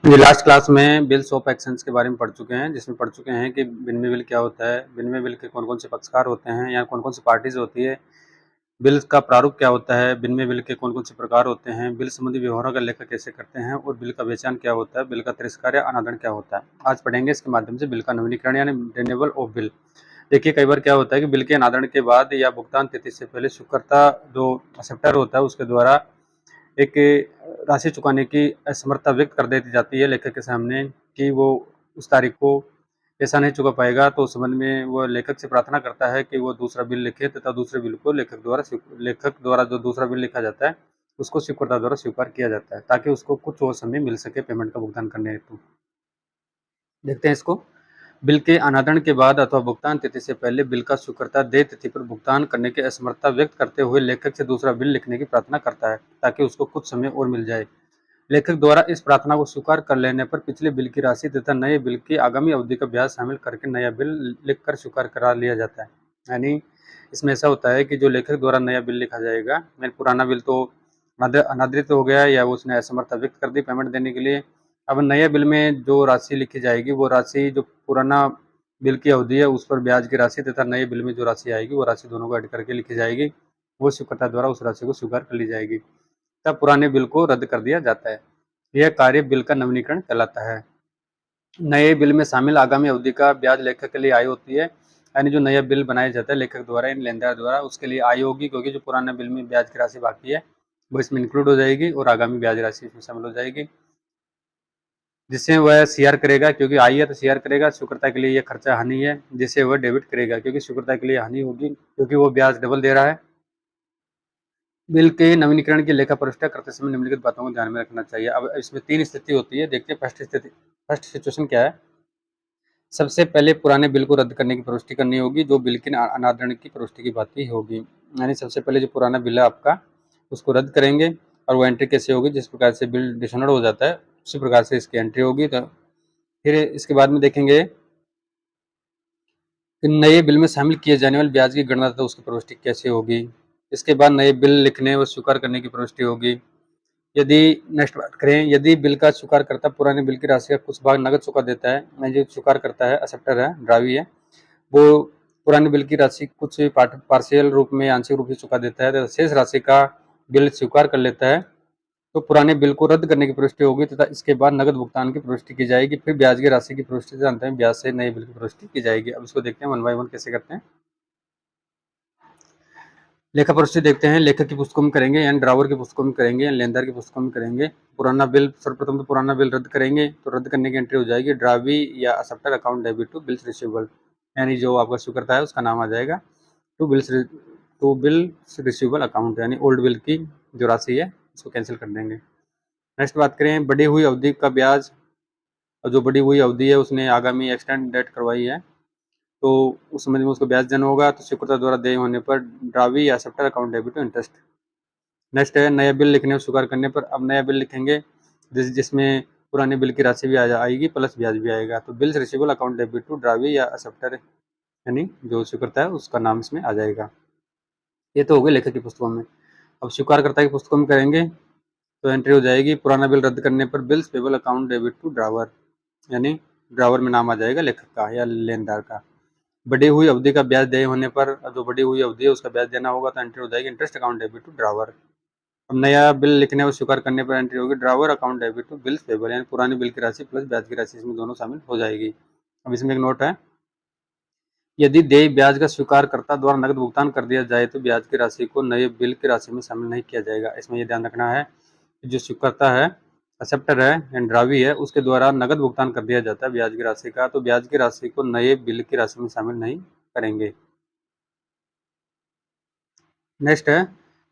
ये last class में bills of exchange के बारे में पढ़ चुके हैं, जिसमें पढ़ चुके हैं कि विनिमय बिल क्या होता है, विनिमय बिल के कौन-कौन से पक्षकार होते हैं या कौन-कौन सी पार्टीज़ होती है, बिल्स का प्रारूप क्या होता है, विनिमय बिल के कौन-कौन से प्रकार होते हैं, बिल संबंधी व्यवहारों का लेखा कैसे करते हैं और बिल का पहचान क्या होता है, बिल का तिरस्कार या अनादरण क्या होता है। आज पढ़ेंगे इसके माध्यम से बिल का नवीनीकरण यानी रिन्यूअल ऑफ बिल। देखिए कई बार क्या होता है कि बिल के अनादरण के बाद या भुगतान तिथि से पहले स्वीकर्ता जो एक्सेप्टर होता है उसके द्वारा एक राशि चुकाने की असमर्थता व्यक्त कर दी जाती है लेखक के सामने कि वो उस तारीख को पैसा नहीं चुका पाएगा, तो उस संबंध में वो लेखक से प्रार्थना करता है कि वो दूसरा बिल लिखे तथा दूसरे बिल को लेखक द्वारा जो दूसरा बिल लिखा जाता है उसको स्वीकर्ता द्वारा स्वीकार किया जाता है ताकि उसको कुछ और समय मिल सके पेमेंट का भुगतान करने हेतु। देखते हैं इसको। बिल के अनादरण के बाद अथवा भुगतान तिथि से पहले बिल का स्वीकर्ता देय तिथि पर भुगतान करने की असमर्थता व्यक्त करते हुए लेखक से दूसरा बिल लिखने की प्रार्थना करता है ताकि उसको कुछ समय और मिल जाए। लेखक द्वारा इस प्रार्थना को स्वीकार कर लेने पर पिछले बिल की राशि तथा नए बिल की आगामी अवधि का ब्याज शामिल करके नया बिल लिखकर स्वीकार करा लिया जाता है। यानी इसमें ऐसा होता है कि जो लेखक द्वारा नया बिल लिखा जाएगा, यानी पुराना बिल तो अनादृत हो गया या उसने असमर्थता व्यक्त कर दी पेमेंट देने के लिए। अब नए बिल में जो राशि लिखी जाएगी वो राशि जो पुराना बिल की अवधि है उस पर ब्याज की राशि तथा नए बिल में जो राशि आएगी वो राशि दोनों को ऐड करके लिखी जाएगी। वो स्वीकर्ता द्वारा उस राशि को स्वीकार कर ली जाएगी, तब पुराने बिल को रद्द कर दिया जाता है। यह कार्य बिल का नवीनीकरण कहलाता है। नए बिल में शामिल आगामी अवधि का ब्याज लेखक के लिए आय होती है, यानी जो नया बिल बनाया जाता है लेखक द्वारा इन लेनदार द्वारा उसके लिए आय होगी, क्योंकि जो पुराने बिल में ब्याज की राशि बाकी है वो इसमें इंक्लूड हो जाएगी और आगामी ब्याज राशि इसमें शामिल हो जाएगी, जिससे वह सीआर करेगा, क्योंकि आय है तो सीआर करेगा। स्वीकर्ता के लिए यह खर्चा हानि है जिसे वह डेबिट करेगा, क्योंकि स्वीकर्ता के लिए हानि होगी क्योंकि वो ब्याज डबल दे रहा है। बिल के नवीनीकरण की लेखा परीक्षा करते समय निम्नलिखित बातों को ध्यान में रखना चाहिए। अब इसमें 3 स्थिति होती है, देखते हैं फर्स्ट सिचुएशन क्या है। सबसे पहले पुराने बिल को रद्द करने की प्रविष्टि करनी होगी, जो बिल के अनादरण की प्रविष्टि की बात ही होगी। यानी सबसे पहले जो पुराना बिल है आपका उसको रद्द करेंगे, और वो एंट्री कैसे होगी, जिस प्रकार से बिल डिसऑनर हो जाता है उसी प्रकार से इसकी एंट्री होगी। तो फिर इसके बाद में देखेंगे कि नए बिल में शामिल किए जाने वाले ब्याज की गणना तथा उसकी प्रविष्टि कैसे होगी। इसके बाद नए बिल लिखने व स्वीकार करने की प्रविष्टि होगी। यदि नेक्स्ट बात करें, यदि बिल का स्वीकारकर्ता पुराने बिल की राशि का कुछ भाग नकद चुका देता है, यानी जो स्वीकार करता है एक्सेप्टर है, ड्रावी है, वो पुराने बिल की राशि कुछ पार्शियल रूप में आंशिक रूप से चुका देता है तथा शेष राशि का बिल स्वीकार कर लेता है, तो पुराने बिल को रद्द करने की प्रविष्टि होगी तथा इसके बाद नकद भुगतान की प्रविष्टि की जाएगी। फिर ब्याज की राशि की प्रविष्टि से अंत में ब्याज से नए बिल की प्रविष्टि की जाएगी। अब इसको देखते हैं वन बाय वन कैसे करते हैं। लेखा परीक्षित देखते हैं। लेखक की पुस्तकों में करेंगे यानी ड्रावर की पुस्तकों में करेंगे या लेनदार की पुस्तकों में करेंगे। पुराना बिल, सर्वप्रथम तो पुराना बिल रद्द करेंगे, तो रद्द करने की एंट्री हो जाएगी ड्रावी या acceptor account debit to bills receivable, यानी जो आपका स्वीकर्ता है उसका नाम आ जाएगा टू बिल्स रिसीवेबल अकाउंट, यानी ओल्ड बिल की जो राशि है उसको कैंसिल कर देंगे। नेक्स्ट बात करें बढ़ी हुई अवधि का ब्याज, और जो बढ़ी हुई अवधि है उसने आगामी एक्सटेंड डेट करवाई है तो उस समय में उसको ब्याज देना होगा, तो स्वीकृता द्वारा देय होने पर ड्रावी या acceptor account debit to interest. Next है नया बिल लिखने और स्वीकार करने पर। अब नया बिल लिखेंगे जिसमें पुराने बिल की राशि भी आएगी प्लस ब्याज भी आएगा, तो bills receivable account debit to drawee या एक्सेप्टर, यानी जो स्वीकर्ता है उसका नाम इसमें आ जाएगा। ये तो हो गए लेखक की पुस्तकों में। अब स्वीकारकर्ता की पुस्तकों में करेंगे तो एंट्री हो जाएगी पुराना बिल रद्द करने पर bills payable account debit to drawer, यानी ड्रावर में नाम आ जाएगा लेखक का या लेनदार का। बढ़ी हुई अवधि का ब्याज देय होने पर, जो बढ़ी हुई अवधि है उसका ब्याज देना होगा, तो एंट्री हो जाएगी interest account debit to drawer. अब नया बिल लिखने और स्वीकार करने पर एंट्री होगी drawer account debit to bills payable, यानी पुरानी बिल की राशि प्लस ब्याज की राशि इसमें दोनों शामिल हो जाएगी। अब इसमें एक नोट है, यदि देय ब्याज का स्वीकारकर्ता द्वारा नकद भुगतान कर दिया जाए तो ब्याज की राशि को नए बिल की राशि में शामिल नहीं किया जाएगा। इसमें यह ध्यान रखना है कि जो स्वीकर्ता है, एक्सेप्टर है एंड ड्रावी है, उसके द्वारा नकद भुगतान कर दिया जाता है ब्याज की राशि का, तो ब्याज की राशि को नए बिल की राशि में शामिल नहीं करेंगे। नेक्स्ट है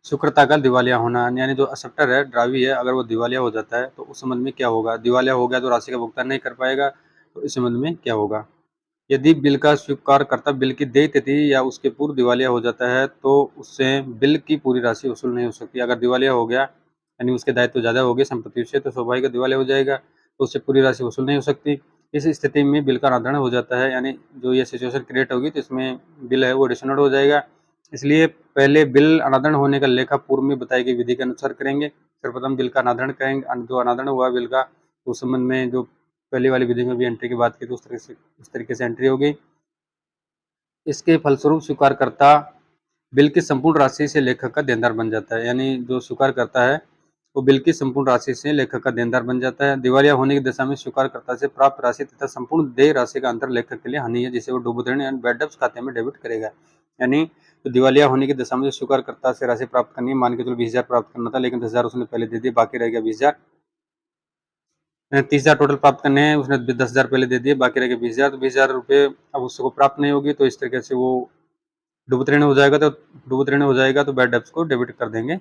स्वीकृता का दिवालिया होना, यानी जो एक्सेप्टर है, ड्रावी है, अगर वो दिवालिया हो जाता है तो उस संबंध में क्या होगा। दिवालिया हो गया तो राशि का भुगतान नहीं कर पाएगा, तो इस संबंध में क्या होगा। यदि बिल का स्वीकारकर्ता बिल की देय तिथि या उसके पूर्व दिवालिया हो जाता है तो उससे बिल की पूरी राशि वसूल नहीं हो सकती। अगर दिवालिया हो गया यानी उसके दायित्व ज़्यादा हो गए संपत्ति से, तो स्वाभाविक दिवालिया हो जाएगा, तो उससे पूरी राशि वसूल नहीं हो सकती। इस स्थिति में बिल का अनादरण हो जाता है, यानी जो ये सिचुएशन क्रिएट होगी तो इसमें बिल है वो डिसऑनर्ड हो जाएगा। इसलिए पहले बिल अनादरण होने का लेखा पूर्व में बताई गई विधि के अनुसार करेंगे। सर्वप्रथम बिल का अनादरण करेंगे, जो अनादरण हुआ बिल का उस संबंध में जो पहली वाली विधि में भी एंट्री की बात की तो उस तरीके से एंट्री होगी। इसके फलस्वरूप स्वीकारकर्ता बिल की संपूर्ण राशि से लेखक का देनदार बन जाता है, यानी जो स्वीकार करता है वो बिल की संपूर्ण राशि से लेखक का देनदार बन जाता है। दिवालिया होने की दशा में स्वीकारकर्ता से प्राप्त राशि तथा संपूर्ण देय राशि का अंतर लेखक के लिए हानि है, जिसे वो डूबत ऋण यानी बैड डेब्ट्स खाते में डेबिट करेगा। यानी तो दिवालिया होने की दशा में जो स्वीकारकर्ता से राशि प्राप्त करनी है, मान के चलो 20,000 प्राप्त करना था, लेकिन 10,000 उसने पहले दे दिए, बाकी रह गया 20,000। 30,000 टोटल प्राप्त करने हैं, उसने 10,000 पहले दे दिए, बाकी रह गए 20,000। तो 20,000 रुपये अब उसको प्राप्त नहीं होगी, तो इस तरीके से वो डूबत ऋण हो जाएगा। तो डूबत ऋण हो जाएगा तो बैड डेब्ट्स को डेबिट कर देंगे।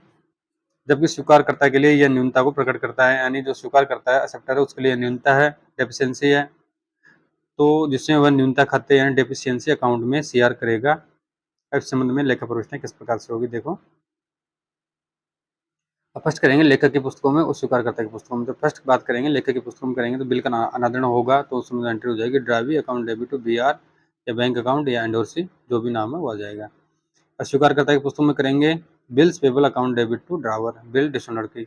जबकि स्वीकारकर्ता के लिए यह न्यूनता को प्रकट करता है, यानी जो स्वीकार करता है एक्सेप्टर है उसके लिए न्यूनता है, डेफिशिएंसी है, तो जिसमें वह न्यूनता खाते यानी डेफिशिएंसी अकाउंट में सीआर करेगा। इस संबंध में लेखा प्रविष्टियां किस प्रकार से होगी देखो। अब फर्स्ट करेंगे लेखक की पुस्तकों में और स्वीकारकर्ता की पुस्तकों में। तो फर्स्ट बात करेंगे लेखक की पुस्तकों में करेंगे तो बिल का अनादरण होगा, तो उसमें एंट्री हो जाएगी driving account debit to B R या बैंक अकाउंट या एंडोर्सी, जो भी नाम है वो आ जाएगा। स्वीकारकर्ता की पुस्तकों में करेंगे bills payable account debit to drawer bill dishonour की।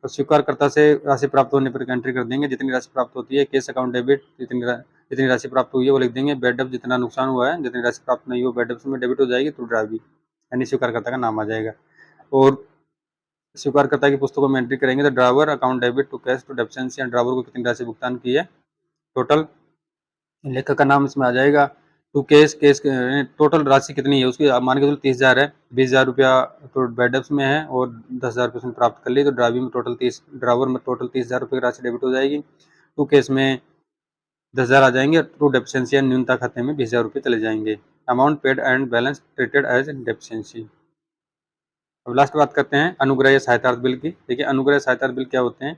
और स्वीकारकर्ता से राशि प्राप्त होने पर एंट्री कर देंगे, जितनी राशि प्राप्त होती है केस अकाउंट डेबिट, जितनी राशि प्राप्त हुई है वो लिख देंगे, बेड डेब्ट जितना नुकसान हुआ है, जितनी राशि प्राप्त नहीं हो बेड डेब्ट में डेबिट हो जाएगी तो ड्राइवी यानी स्वीकारकर्ता का नाम आ जाएगा। और स्वीकारकर्ता की पुस्तकों में एंट्री करेंगे तो driver account debit to cash to deficiency, driver को कितनी राशि भुगतान की है टोटल, लेखक का नाम इसमें आ जाएगा। टू केस केस टोटल राशि कितनी है उसकी मान के चलो 30,000 है, 20,000 रुपया तो बैड डेब्ट्स में है और 10,000 रुपये उसने प्राप्त कर ली, तो ड्राइविंग में टोटल 30 ड्राइवर में टोटल 30,000 रुपये की राशि डेबिट हो जाएगी। टू केस में 10,000 आ जाएंगे, टू डेफिशिएंसी या न्यूनता खाते में 20,000 रुपये चले जाएंगे। Amount paid and balance treated as deficiency. अब लास्ट बात करते हैं अनुग्रह या सहायतार्थ बिल की। देखिए अनुग्रह सहायतार्थ बिल क्या होते हैं,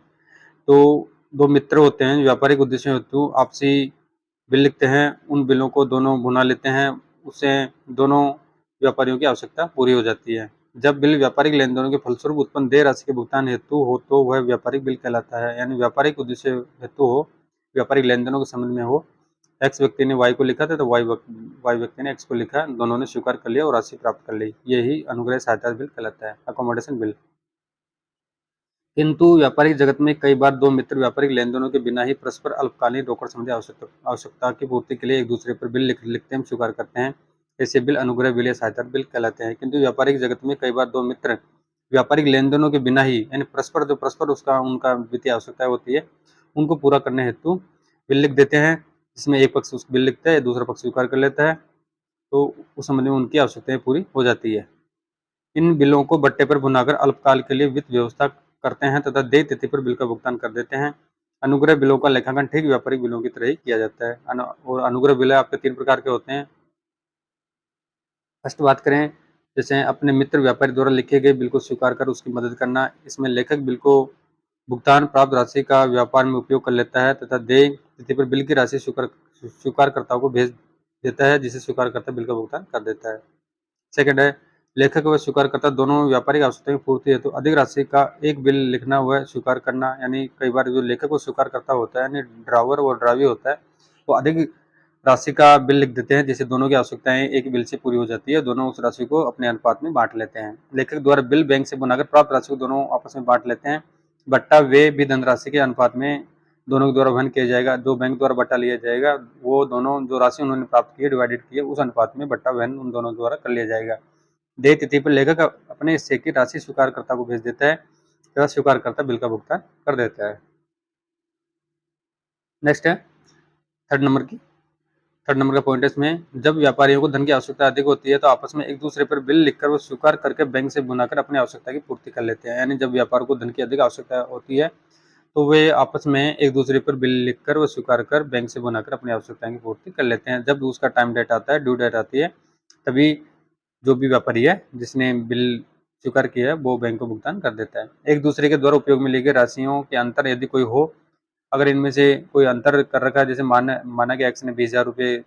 तो दो मित्र होते हैं व्यापारिक उद्देश्य हेतु आपसी बिल लिखते हैं, उन बिलों को दोनों भुना लेते हैं, उससे दोनों व्यापारियों की आवश्यकता पूरी हो जाती है। जब बिल व्यापारिक लेन देनों के फलस्वरूप उत्पन्न देय राशि के भुगतान हेतु हो तो वह व्यापारिक बिल कहलाता है, यानी व्यापारिक उद्देश्य हेतु हो, व्यापारिक लेन देनों के संबंध में हो। एक्स व्यक्ति ने वाई को लिखा था तो वाई व्यक्ति ने एक्स को लिखा, दोनों ने स्वीकार कर लिया और राशि प्राप्त कर ली, यही अनुग्रह सहायता बिल कहलाता है, अकोमोडेशन बिल। किंतु व्यापारिक जगत में कई बार दो मित्र व्यापारिक लेनदेनों के बिना ही परस्पर अल्पकालीन रोकड़ संबंधी आवश्यकता की पूर्ति के लिए एक दूसरे पर बिल लिखते हैं, स्वीकार करते हैं, ऐसे बिल अनुग्रह बिल या सहायता बिल कहलाते हैं। किंतु व्यापारिक जगत में कई बार दो मित्र व्यापारिक लेनदेनों के बिना ही यानी परस्पर उसका उनका वित्तीय आवश्यकता होती है उनको पूरा करने हेतु बिल लिख देते हैं, जिसमें एक पक्ष उस बिल लिखता है दूसरा पक्ष स्वीकार कर लेता है, तो उस संबंध में उनकी आवश्यकताएं पूरी हो जाती है। इन बिलों को बट्टे पर भुनाकर अल्पकाल के लिए वित्त व्यवस्था करते हैं तथा देय तिथि पर बिल का भुगतान कर देते हैं। अनुग्रह बिलों का लेखांकन ठीक व्यापारिक बिलों की तरह ही किया जाता है। और अनुग्रह बिल आपके 3 प्रकार के होते हैं। फर्स्ट बात करें जैसे अपने मित्र व्यापारी द्वारा लिखे गए बिल को स्वीकार कर उसकी मदद करना, इसमें लेखक बिल को भुगतान प्राप्त राशि का व्यापार में उपयोग कर लेता है तथा देय तिथि पर बिल की राशि स्वीकारकर्ताओं को भेज देता है, जिसे स्वीकारकर्ता बिल का भुगतान कर देता है। सेकंड है लेखक व स्वीकारकर्ता दोनों व्यापारिक आवश्यकताओं की पूर्ति हेतु अधिक राशि का एक बिल लिखना व स्वीकार करना, यानी कई बार जो लेखक व स्वीकारकर्ता होता है यानी ड्रावर और ड्रावी होता है वो अधिक राशि का बिल लिख देते हैं, जिससे दोनों की आवश्यकताएं एक बिल से पूरी हो जाती है, दोनों उस राशि को अपने अनुपात में बांट लेते हैं। लेखक द्वारा बिल बैंक से बनाकर प्राप्त राशि को दोनों आपस में बांट लेते हैं। बट्टा वे भी धनराशि के अनुपात में दोनों के द्वारा वहन किया जाएगा। जो बैंक द्वारा बट्टा लिया जाएगा वो दोनों जो राशि उन्होंने प्राप्त की है डिवाइडेड की है उस अनुपात में बट्टा वहन उन दोनों द्वारा कर लिया जाएगा। देय तिथि पर लेखक अपने हिस्से की राशि स्वीकारकर्ता को भेज देता है तथा स्वीकारकर्ता बिल का भुगतान कर देता है। नेक्स्ट है थर्ड नंबर का पॉइंट है इसमें, जब व्यापारियों को धन की आवश्यकता अधिक होती है तो आपस में एक दूसरे पर बिल लिखकर वो स्वीकार करके बैंक से बुनाकर अपनी आवश्यकता की पूर्ति कर लेते हैं। यानी जब व्यापार को धन की अधिक आवश्यकता होती है तो वे आपस में एक दूसरे पर बिल लिखकर वो स्वीकार कर बैंक से बुनाकर अपनी आवश्यकता की पूर्ति कर लेते हैं। जब उसका टाइम डेट आता है, ड्यू डेट आती है, तभी जो भी व्यापारी है जिसने बिल स्वीकार किया है वो बैंक को भुगतान कर देता है। एक दूसरे के द्वारा उपयोग में ली गई राशियों के अंतर यदि कोई हो, अगर इनमें से कोई अंतर कर रखा है, जैसे माना कि एक्स ने 20,000 रुपये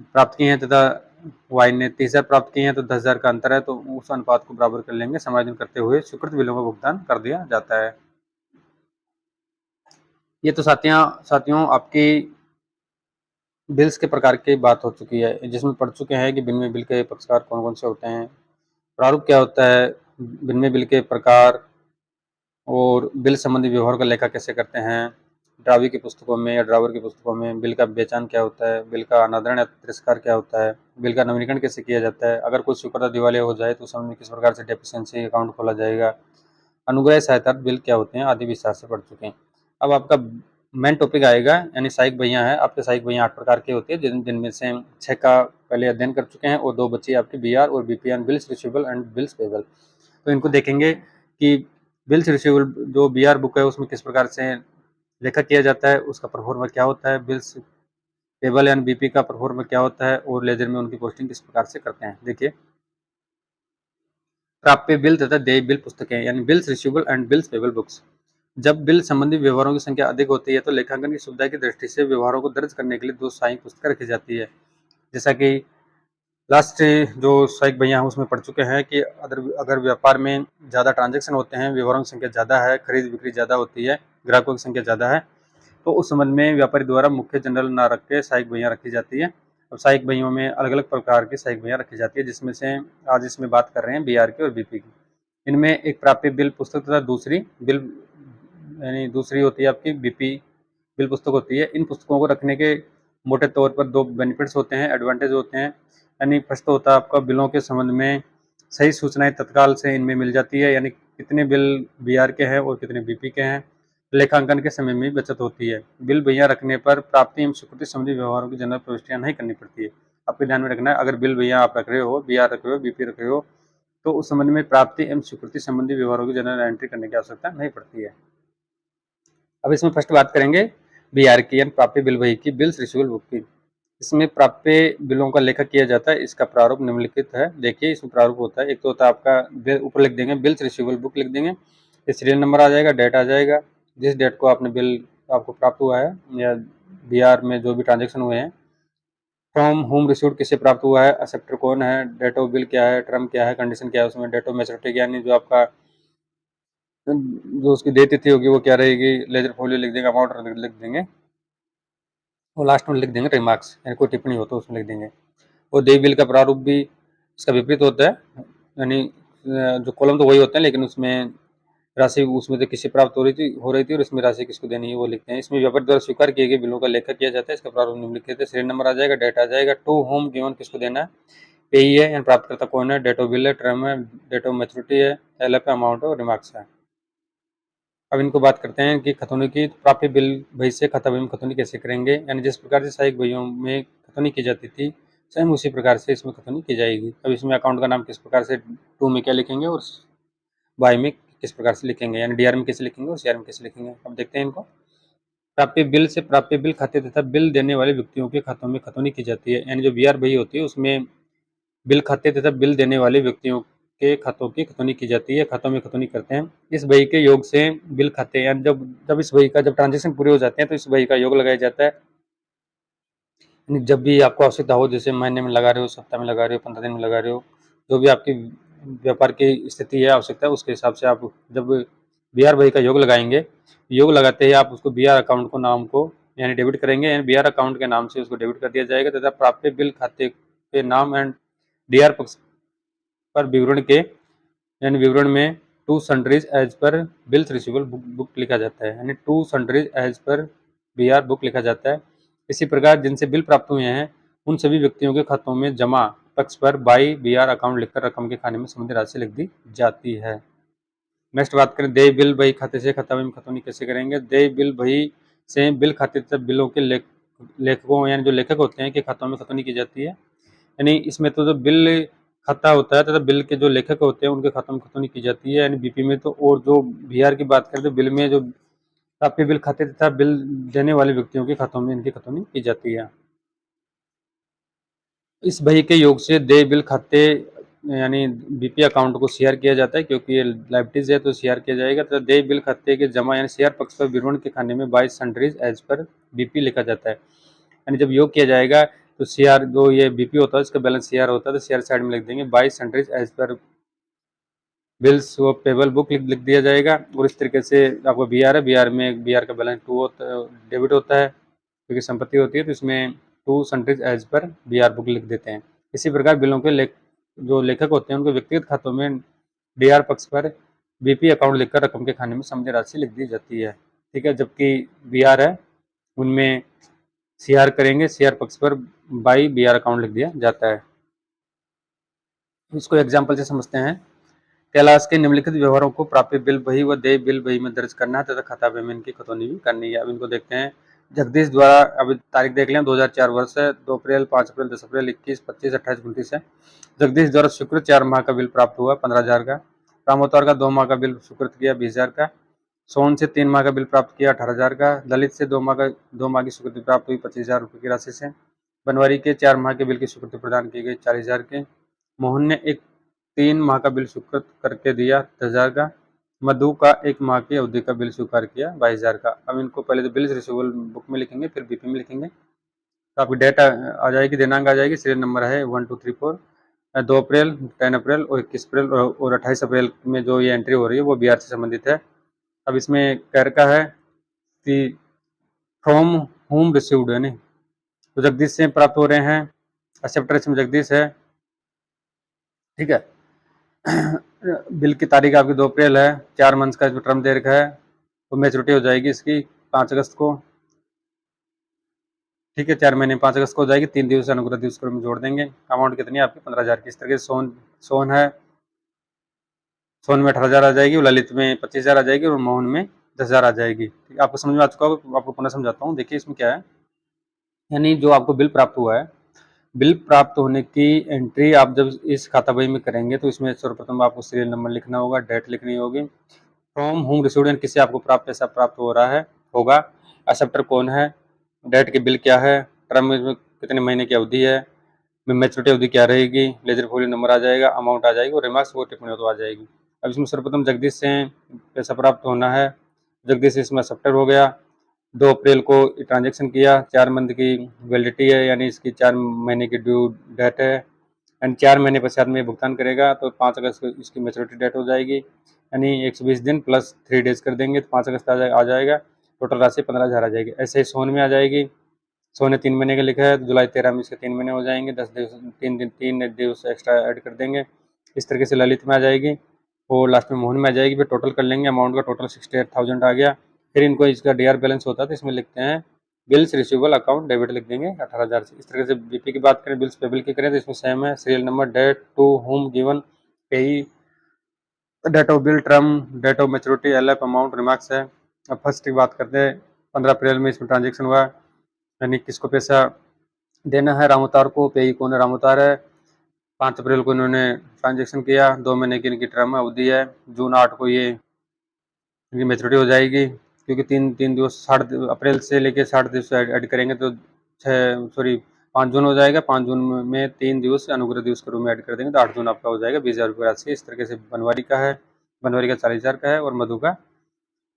प्राप्त किए हैं तथा वाई ने 30,000 प्राप्त किए हैं, तो 10,000 का अंतर है, तो उस अनुपात को बराबर कर लेंगे, समायोजन करते हुए स्वीकृत बिलों का भुगतान कर दिया जाता है। ये तो साथियों आपकी बिल्स के प्रकार की बात हो चुकी है, जिसमें पढ़ चुके हैं कि विनिमय बिल के पक्षकार कौन कौन से होते हैं, प्रारूप क्या होता है, विनिमय बिल के प्रकार और बिल संबंधी व्यवहार का लेखा कैसे करते हैं, ड्रावी की पुस्तकों में या ड्रावर की पुस्तकों में बिल का बेचान क्या होता है, बिल का अनादरण या तिरस्कार क्या होता है, बिल का नवीनीकरण कैसे किया जाता है, अगर कोई स्वीकृत दिवालिया हो जाए तो उस समय में किस प्रकार से डेफिशिएंसी अकाउंट खोला जाएगा, अनुग्रह सहायता बिल क्या होते हैं आदि विस्तार से पढ़ चुके हैं। अब आपका मेन टॉपिक आएगा यानी सहायक बहियां है। आपके सहायक बहियां 8 प्रकार के होते हैं जिनमें से 6 का पहले अध्ययन कर चुके हैं और 2 बची आपकी बीआर और BPN, bills receivable and bills payable. तो इनको देखेंगे कि बिल्स रिसीवेबल जो बीआर बुक है उसमें किस प्रकार से लेखा किया जाता है, उसका परफॉर्मा क्या होता है, बिल्स पेबल एंड बीपी का परफॉर्मा क्या होता है और लेजर में उनकी पोस्टिंग किस प्रकार से करते हैं। देखिए, प्राप्य बिल तथा देय बिल पुस्तकें यानी bills receivable and bills payable books. जब बिल संबंधी व्यवहारों की संख्या अधिक होती है तो लेखांकन की सुविधा की दृष्टि से व्यवहारों को दर्ज करने के लिए 2 सहायक पुस्तकें रखी जाती है। जैसा कि लास्ट जो सहायक भैया हैं उसमें पढ़ चुके हैं कि अगर व्यापार में ज़्यादा ट्रांजैक्शन होते हैं, व्यवहारों की संख्या ज़्यादा है, खरीद बिक्री ज़्यादा होती है, ग्राहकों की संख्या ज़्यादा है, तो उस संबंध में व्यापारी द्वारा मुख्य जनरल ना रख के सहायक भैया रखी जाती है। अब सहायक भैयों में अलग अलग प्रकार की सहायक भैया रखी जाती है, जिसमें से आज इसमें बात कर रहे हैं बीआर की और बीपी की। इनमें एक प्राप्य बिल पुस्तक तथा दूसरी बिल यानी दूसरी होती है आपकी बीपी बिल पुस्तक होती है। इन पुस्तकों को रखने के मोटे तौर पर 2 बेनिफिट्स होते हैं, एडवांटेज होते हैं। यानी फर्स्ट तो होता है आपका बिलों के संबंध में सही सूचनाएं तत्काल से इनमें मिल जाती है, यानी कितने बिल बीआर के हैं और कितने बीपी के हैं। लेखांकन के समय में बचत होती है। बिल भैया रखने पर प्राप्ति एवं स्वीकृति संबंधी व्यवहारों की जनरल प्रविष्टियां नहीं करनी पड़ती है। आपको ध्यान में रखना है, अगर बिल भैया आप रख रहे हो, बीआर रख रहे हो, बीपी रख रहे हो, तो उस संबंध में प्राप्ति एवं स्वीकृति संबंधी व्यवहारों की जनरल एंट्री करने की आवश्यकता नहीं पड़ती है। अब इसमें फर्स्ट बात करेंगे बीआर की यानी प्राप्य बिल बही की, बिल्स रिसीवेबल बुक की। इसमें प्राप्य बिलों का लेखा किया जाता है। इसका प्रारूप निम्नलिखित है। देखिए, इसमें प्रारूप होता है, एक तो होता है आपका ऊपर लिख देंगे बिल्स रिसीवेबल बुक लिख देंगे, सीरियल नंबर आ जाएगा, डेट आ जाएगा, जिस डेट को आपने बिल आपको प्राप्त हुआ है या बीआर में जो भी ट्रांजेक्शन हुए हैं, फ्रॉम होम रिसीव्ड किससे प्राप्त हुआ है, एक्सेप्टर कौन है, डेट ऑफ बिल क्या है, टर्म क्या है, कंडीशन क्या है, उसमें डेट ऑफ मैच्योरिटी यानी जो आपका जो उसकी देय तिथि होगी वो क्या रहेगी, लेजर फोलियो लिख देंगे, अमाउंट लिख देंगे और लास्ट में लिख देंगे रिमार्क्स, यानी कोई टिप्पणी हो तो उसमें लिख देंगे। और देय बिल का प्रारूप भी इसका विपरीत होता है, यानी जो कॉलम तो वही होते हैं लेकिन उसमें राशि उसमें से किसी प्राप्त हो रही थी और इसमें राशि किसको देनी है वो लिखते हैं। इसमें व्यापारी द्वारा स्वीकार किए गए बिलों का लेखा किया जाता है। इसका प्रारूप निम्नलिखित है, सीरियल नंबर आ जाएगा, डेट आ जाएगा, टू होम गिवन किसको देना है, पेई है यानी प्राप्तकर्ता कौन है, डेट ऑफ बिल है, टर्म है, डेट ऑफ मैच्योरिटी है, एलएफ है, अमाउंट है और रिमार्क्स है। अब इनको बात करते हैं कि खतौनी की। प्राप्य बिल बही से खाता बही में खतौनी कैसे करेंगे, यानी जिस प्रकार से सहायक बहियों में खतौनी की जाती थी सेम उसी प्रकार से इसमें खतौनी की जाएगी। अब इसमें अकाउंट का नाम किस प्रकार से टू में क्या लिखेंगे और बाई में किस प्रकार से लिखेंगे, यानी डीआर में कैसे लिखेंगे और सीआर में कैसे लिखेंगे। अब देखते हैं इनको। प्राप्य बिल से प्राप्य बिल खाते तथा बिल देने वाले व्यक्तियों के खातों में खतौनी की जाती है, यानी जो बीआर बही होती है उसमें बिल खाते तथा बिल देने वाले व्यक्तियों के खातों की खतौनी की जाती है, खातों में खतौनी करते हैं। इस बही के योग से बिल खाते यानी जब जब इस बही का जब ट्रांजेक्शन पूरे हो जाते हैं तो इस बही का योग लगाया जाता है। जब भी आपको आवश्यकता हो, जैसे महीने में लगा रहे हो, सप्ताह में लगा रहे हो, 15 दिन में लगा रहे हो, जो भी आपकी व्यापार की स्थिति है, आवश्यकता है, उसके हिसाब से आप जब बीआर बही का योग लगाएंगे, योग लगाते ही आप उसको बीआर अकाउंट को नाम को यानी डेबिट करेंगे, यानी बीआर अकाउंट के नाम से उसको डेबिट कर दिया जाएगा तथा प्राप्य बिल खाते के नाम एंड डीआर पक्ष पर विवरण के यानी विवरण में to sundries as per bills receivable book लिखा जाता है, यानी to sundries as per BR book लिखा जाता है। इसी प्रकार जिनसे बिल प्राप्त हुए हैं उन सभी व्यक्तियों के खातों में जमा पक्ष पर बाई बीआर अकाउंट लिखकर रकम के खाने में संबंधित राशि लिख दी जाती है। नेक्स्ट बात करें देय बिल बही खाते से खाता बही में खतौनी कैसे करेंगे। देय बिल बही से बिल खाते तथा बिलों के लेखकों यानी जो लेखक होते हैं के खातों में खतौनी की जाती है, यानी इसमें तो जो बिल खाता होता है तथा बिल के जो लेखक होते हैं उनके खातों में खतौनी की जाती है, यानी बीपी में तो। और जो बीआर की बात करें तो बिल में जो प्राप्य बिल खाते तथा बिल देने वाले व्यक्तियों के खातों में इनकी खतौनी की जाती है। इस बही के योग से देय बिल खाते यानी बीपी अकाउंट को सीआर किया जाता है, क्योंकि ये लाइबिलिटीज है तो सीआर किया जाएगा तथा देय बिल खाते के जमा यानी सीआर पक्ष पर विवरण के खाने में by sundries as per BP लिखा जाता है, यानी जब योग किया जाएगा तो सीआर जो ये बीपी होता है इसका बैलेंस सीआर होता है तो सीआर साइड में लिख देंगे, by sundries as per bills वो पेबल बुक लिख दिया जाएगा। और इस तरीके से आपको बीआर है, बीआर में बीआर का बैलेंस टू होता है, डेबिट होता है क्योंकि संपत्ति होती है, तो इसमें to sundries as per BR book लिख देते हैं। इसी प्रकार बिलों के जो लेखक होते हैं उनके व्यक्तिगत खातों में डीआर पक्ष पर बीपी अकाउंट लिखकर रकम के खाने में समझ राशि लिख दी जाती है। ठीक है, जबकि बी आर है उनमें सी आर करेंगे, सी आर पक्ष पर बाई बी आर अकाउंट लिख दिया जाता है। इसको एग्जाम्पल से समझते हैं। कैलाश के निम्नलिखित व्यवहारों को प्राप्य बिल बही व देय बिल बही में दर्ज करना है तथा खाता बही में इनकी खतौनी भी करनी है। अब इनको देखते हैं। जगदीश द्वारा, अभी तारीख देख लें, 2004 वर्ष है, 2 अप्रैल, 5 अप्रैल, 10 अप्रैल, 21, 25, 28, 29 है। जगदीश द्वारा स्वीकृत 4 माह का बिल प्राप्त हुआ 15,000 का। रामोतार का 2 माह का बिल स्वीकृत किया 20,000 का। सोन से 3 माह का बिल प्राप्त किया 18,000 का। ललित से 2 माह की स्वीकृति प्राप्त हुई 25,000 रुपये की राशि से। बनवारी के 4 माह के बिल की स्वीकृति प्रदान की गई 40,000 के। मोहन ने एक 3 माह का बिल स्वीकृत करके दिया 10,000 का। मधु का 1 माह की अवधि का बिल स्वीकार किया 22,000 का। अब इनको पहले तो बिल्स रिसीवेबल बुक में लिखेंगे, फिर बीपी में लिखेंगे। तो आपकी डेट आ जाएगी, दिनांक आ जाएगी, सीरियल नंबर है 1 2 3 4। 2 अप्रैल, 10 अप्रैल और 21 अप्रैल और 28 अप्रैल में जो ये एंट्री हो रही है वो बिहार से संबंधित है। अब इसमें कह रखा है कि फ्रॉम होम रिसीव्ड, यानी तो जगदीश से प्राप्त हो रहे हैं। एक्सेप्टर इसमें जगदीश है, ठीक है। बिल की तारीख आपकी 2 अप्रैल है, 4 मंथ का टर्म दे रखा है, तो मैच्योरिटी हो जाएगी इसकी 5 अगस्त को, ठीक है। 4 महीने 5 अगस्त को हो जाएगी। 3 दिवस अनुग्रह दिवस को जोड़ देंगे। अमाउंट कितनी है आपकी 15,000 की। इस तरह से सोन है, सोन में 18,000 आ जाएगी, ललित में 25,000 आ जाएगी और मोहन में 10,000 आ जाएगी। ठीक, आपको समझ में आ चुका होगा, आपको पुनः समझाता हूँ। देखिए इसमें क्या है, यानी जो आपको बिल प्राप्त हुआ है, बिल प्राप्त होने की एंट्री आप जब इस खाता बही में करेंगे तो इसमें सर्वप्रथम आपको सीरियल नंबर लिखना होगा, डेट लिखनी होगी, फ्रॉम होम रिसीव्ड किससे आपको पैसा प्राप्त हो रहा है होगा, एक्सेप्टर कौन है, डेट के बिल क्या है, टर्म में कितने महीने की अवधि है, मैच्योरिटी अवधि क्या रहेगी, लेजर फोलियो नंबर आ जाएगा, अमाउंट आ जाएगी और रिमार्क्स और टिप्पणी तो आ जाएगी। अब इसमें सर्वप्रथम जगदीश से पैसा प्राप्त होना है। जगदीश इसमें एक्सेप्टर हो गया। 2 अप्रैल को ट्रांजेक्शन किया, 4 मंथ की वैलिडिटी है, यानी इसकी 4 महीने की ड्यू डेट है, एंड 4 महीने पश्चात में भुगतान करेगा तो 5 अगस्त को इसकी मैच्योरिटी डेट हो जाएगी, यानी 120 दिन प्लस 3 डेज कर देंगे तो 5 अगस्त आ जाएगा। टोटल राशि 15,000 आ जाएगी। ऐसे ही सोन में आ जाएगी। सोने 3 महीने का लिखा है तो जुलाई 13 में इसके 3 महीने हो जाएंगे, 10 दिवस 3 दिवस एक्स्ट्रा ऐड कर देंगे। इस तरीके से ललित में आ जाएगी और लास्ट में मोहन में आ जाएगी। फिर टोटल कर लेंगे, अमाउंट का टोटल 68,000 आ गया। फिर इनको इसका डीआर बैलेंस होता है तो इसमें लिखते हैं बिल्स रिसीवेबल अकाउंट डेबिट लिख देंगे 18,000 से। इस तरह से बीपी की बात करें, बिल्स पेबल की करें तो इसमें सेम है, serial number, date, to home given, payee, date of bill, term, date of maturity, LF, amount, remarks है। अब फर्स्ट की बात करते हैं। 15 अप्रैल में इसमें ट्रांजेक्शन हुआ, यानी किसको पैसा देना है, रामोतार को, पेई कौन है, रामोतार है। 5 अप्रैल को इन्होंने ट्रांजेक्शन किया, 2 महीने की इनकी टर्म अवधि है, जून 8 को ये इनकी मैच्योरिटी हो जाएगी, क्योंकि तीन दिवस 60 अप्रैल से लेके 60 दिवस ऐड करेंगे तो 5 जून हो जाएगा। 5 जून में 3 दिवस अनुग्रह दिवस के रूप में ऐड कर देंगे तो 8 जून आपका हो जाएगा 20,000 रुपये राशि। इस तरीके से बनवारी का है, बनवारी का 40,000 का है और मधु का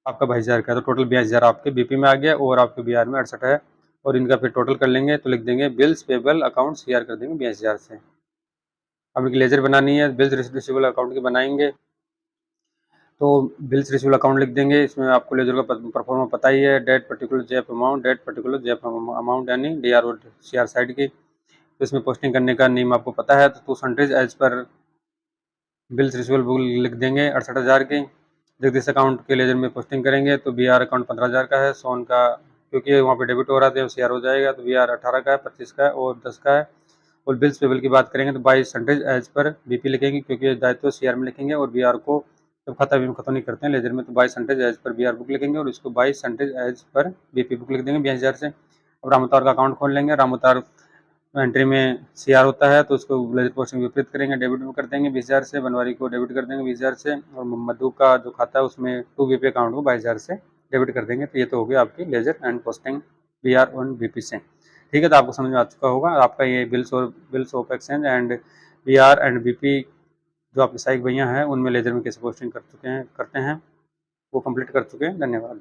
आपका 22,000 का है, तो टोटल 22,000 आपके बीपी में आ गया और आपके बिहार में 68 है। और इनका फिर टोटल कर लेंगे तो लिख देंगे बिल्स पेबल अकाउंट सीआर कर देंगे 22,000 से। अब इनकी लेजर बनानी है, बिल्स रिसीवेबल अकाउंट की बनाएंगे तो बिल्स रिसीवेबल अकाउंट लिख देंगे। इसमें आपको लेजर का परफॉर्मा पता ही है, date particular JF amount, date particular JF amount, यानी डीआर और सीआर साइड की। तो इसमें पोस्टिंग करने का नियम आपको पता है, तो 200 as per bills receivable book लिख देंगे 68,000 की। जगदीश अकाउंट के लेजर में पोस्टिंग करेंगे तो बी आर अकाउंट 15,000 का है, सोन का क्योंकि वहाँ पे डेबिट हो रहा था सी आर हो जाएगा तो बी आर 18 का है, 25 का है और 10 का है। और बिल्स पेबल की बात करेंगे तो 22 एज पर बीपी लिखेंगे, क्योंकि दायित्व सी आर में लिखेंगे और बी आर को जब खाता बीमा खत्म नहीं करते हैं लेजर में तो 22 as per B are book लिखेंगे और इसको 22 एज पर बीपी बुक लिख देंगे 22,000 से। अब रामोतार का अकाउंट खोल लेंगे। रामोतार एंट्री में सीआर होता है तो उसको लेजर पोस्टिंग विपरीत करेंगे, डेबिट में कर देंगे 20,000 से, बनवारी को डेबिट कर देंगे 20,000 से और मधु का जो खाता है उसमें 2 बीपी अकाउंट को 22,000 से डेबिट कर देंगे। तो ये तो हो गया आपकी ledger and posting B R on BP से। ठीक है, तो आपको समझ में आ चुका होगा आपका ये bills of exchange and B R and BP जो आपके सहायक भैया हैं उनमें लेजर में कैसे पोस्टिंग करते हैं वो कंप्लीट कर चुके हैं। धन्यवाद।